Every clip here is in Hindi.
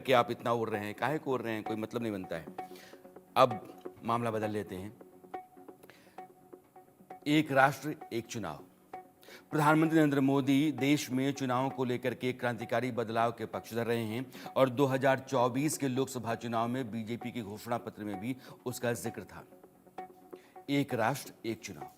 कि आप इतना उड़ रहे हैं, काहे को उड़ रहे हैं, कोई मतलब नहीं बनता है। अब मामला बदल लेते हैं। एक राष्ट्र एक चुनाव। प्रधानमंत्री नरेंद्र मोदी देश में चुनावों को लेकर के क्रांतिकारी बदलाव के पक्षधर रहे हैं और 2024 के लोकसभा चुनाव में बीजेपी के घोषणा पत्र में भी उसका जिक्र था। एक राष्ट्र एक चुनाव,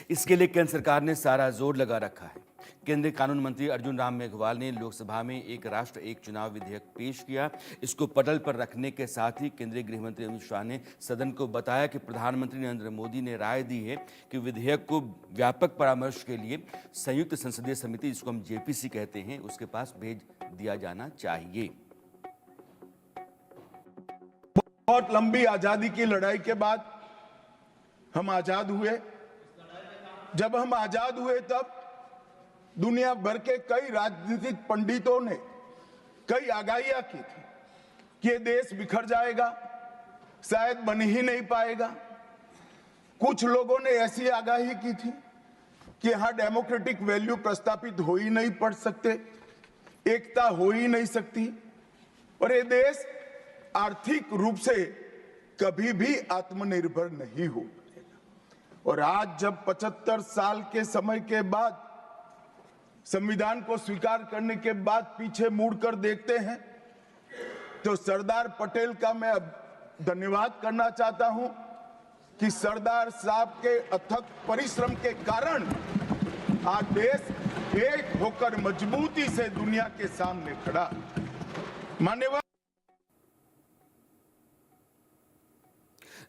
इसके लिए केंद्र सरकार ने सारा जोर लगा रखा है। केंद्रीय कानून मंत्री अर्जुन राम मेघवाल ने लोकसभा में एक राष्ट्र एक चुनाव विधेयक पेश किया। इसको पटल पर रखने के साथ ही केंद्रीय गृह मंत्री अमित शाह ने सदन को बताया कि प्रधानमंत्री नरेंद्र मोदी ने राय दी है कि विधेयक को व्यापक परामर्श के लिए संयुक्त संसदीय समिति, जिसको हम जेपीसी कहते हैं, उसके पास भेज दिया जाना चाहिए। बहुत लंबी आजादी की लड़ाई के बाद हम आजाद हुए। जब हम आजाद हुए तब दुनिया भर के कई राजनीतिक पंडितों ने कई आगाहियां की थी कि ये देश बिखर जाएगा, शायद बन ही नहीं पाएगा। कुछ लोगों ने ऐसी आगाही की थी कि यहां डेमोक्रेटिक वैल्यू प्रस्तापित हो ही नहीं पड़ सकते, एकता हो ही नहीं सकती और ये देश आर्थिक रूप से कभी भी आत्मनिर्भर नहीं हो। और आज जब 75 साल के समय के बाद, संविधान को स्वीकार करने के बाद पीछे मुड़कर देखते हैं तो सरदार पटेल का मैं अब धन्यवाद करना चाहता हूं कि सरदार साहब के अथक परिश्रम के कारण आज देश एक होकर मजबूती से दुनिया के सामने खड़ा। मान्यवर,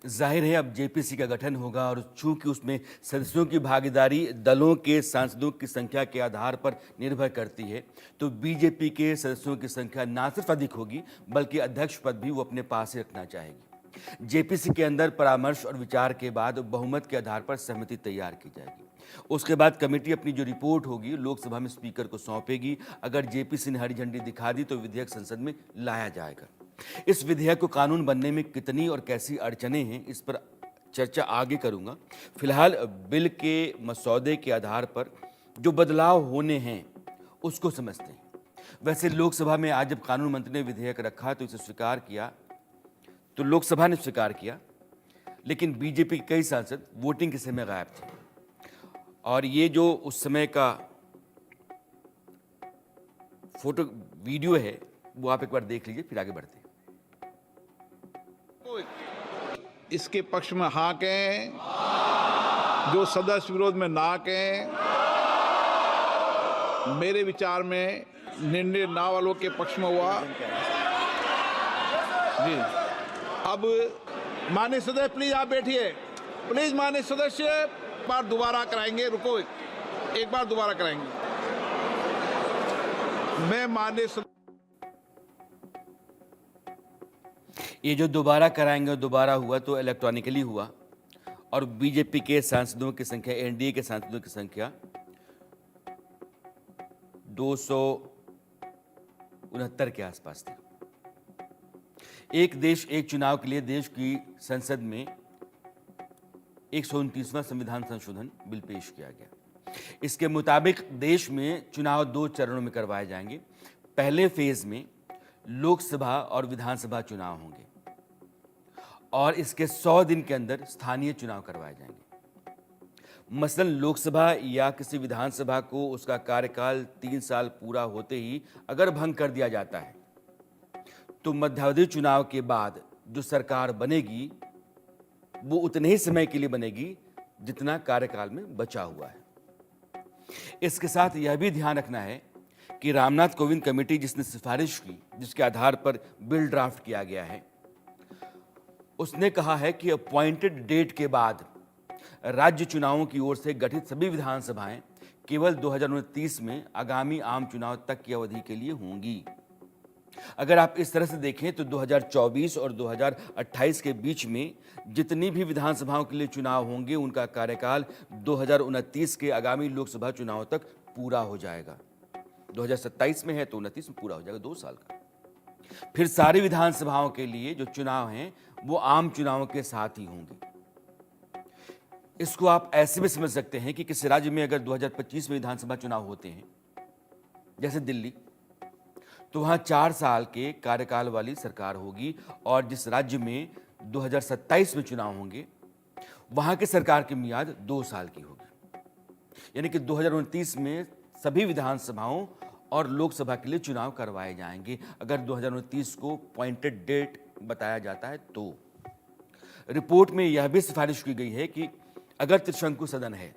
जाहिर है अब जेपीसी का गठन होगा और चूंकि उसमें सदस्यों की भागीदारी दलों के सांसदों की संख्या के आधार पर निर्भर करती है, तो बीजेपी के सदस्यों की संख्या ना सिर्फ अधिक होगी बल्कि अध्यक्ष पद भी वो अपने पास ही रखना चाहेगी। जेपीसी के अंदर परामर्श और विचार के बाद बहुमत के आधार पर सहमति तैयार की जाएगी। उसके बाद कमेटी अपनी जो रिपोर्ट होगी लोकसभा में स्पीकर को सौंपेगी। अगर जेपीसी ने हरी झंडी दिखा दी तो विधेयक संसद में लाया जाएगा। इस विधेयक को कानून बनने में कितनी और कैसी अड़चने हैं, इस पर चर्चा आगे करूंगा। फिलहाल बिल के मसौदे के आधार पर जो बदलाव होने हैं उसको समझते हैं। वैसे लोकसभा में आज जब कानून मंत्री ने विधेयक रखा तो इसे स्वीकार किया, तो लोकसभा ने स्वीकार किया, लेकिन बीजेपी के कई सांसद वोटिंग के समय गायब थे। और ये जो उस समय का फोटो वीडियो है वो आप एक बार देख लीजिए, फिर आगे बढ़ते हैं। इसके पक्ष में हाँ कहें, जो सदस्य विरोध में ना कहें। मेरे विचार में निर्णय ना वालों के पक्ष में हुआ। जी, अब माननीय सदस्य प्लीज आप बैठिए। प्लीज माननीय सदस्य बार दोबारा कराएंगे, रुको एक बार दोबारा कराएंगे। मैं माननीय ये जो दोबारा कराएंगे, दोबारा हुआ तो इलेक्ट्रॉनिकली हुआ और बीजेपी के सांसदों की संख्या, एनडीए के सांसदों की संख्या 269 के आसपास थी। एक देश एक चुनाव के लिए देश की संसद में 129वां संविधान संशोधन बिल पेश किया गया। इसके मुताबिक देश में चुनाव 2 चरणों में करवाए जाएंगे। पहले फेज में लोकसभा और विधानसभा चुनाव होंगे और इसके 100 दिन के अंदर स्थानीय चुनाव करवाए जाएंगे। मसलन लोकसभा या किसी विधानसभा को उसका कार्यकाल 3 साल पूरा होते ही अगर भंग कर दिया जाता है तो मध्यावधि चुनाव के बाद जो सरकार बनेगी वो उतने ही समय के लिए बनेगी जितना कार्यकाल में बचा हुआ है। इसके साथ यह भी ध्यान रखना है कि रामनाथ कोविंद कमेटी जिसने सिफारिश की, जिसके आधार पर बिल ड्राफ्ट किया गया है, उसने कहा है कि अपॉइंटेड डेट के बाद राज्य चुनावों की ओर से गठित सभी विधानसभाएं केवल 2029 में आगामी आम चुनाव तक की अवधि के लिए होंगी। अगर आप इस तरह से देखें तो 2024 और 2028 के बीच में जितनी भी विधानसभाओं के लिए चुनाव होंगे उनका कार्यकाल 2029 के आगामी लोकसभा चुनाव तक पूरा हो जाएगा। 2027 में है तो 29 में पूरा हो जाएगा, 2 साल का। फिर सारी विधानसभाओं के लिए जो चुनाव हैं वो आम चुनावों के साथ ही होंगे। इसको आप ऐसे भी समझ सकते हैं कि किसी राज्य में अगर 2025 में विधानसभा चुनाव होते हैं, जैसे दिल्ली, तो वहां 4 साल के कार्यकाल वाली सरकार होगी और जिस राज्य में 2027 में चुनाव होंगे वहां की सरकार की मियाद 2 साल की होगी। यानी कि 2029 में सभी विधानसभाओं और लोकसभा के लिए चुनाव करवाए जाएंगे। अगर 2029 को पॉइंटेड डेट बताया जाता है तो रिपोर्ट में यह भी सिफारिश की गई है कि अगर त्रिशंकु सदन है,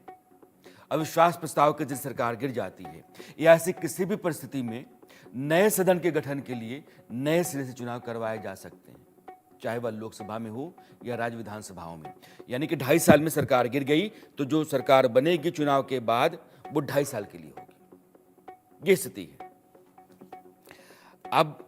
अविश्वास प्रस्ताव के दिन सरकार गिर जाती है या ऐसी किसी भी परिस्थिति में नए सदन के गठन के लिए नए सिरे से चुनाव करवाए जा सकते हैं, चाहे वह लोकसभा में हो या राज्य विधानसभाओं में। यानी कि 2.5 साल में सरकार गिर गई तो जो सरकार बनेगी चुनाव के बाद वो 2.5 साल के लिए होगी। ये स्थिति है। अब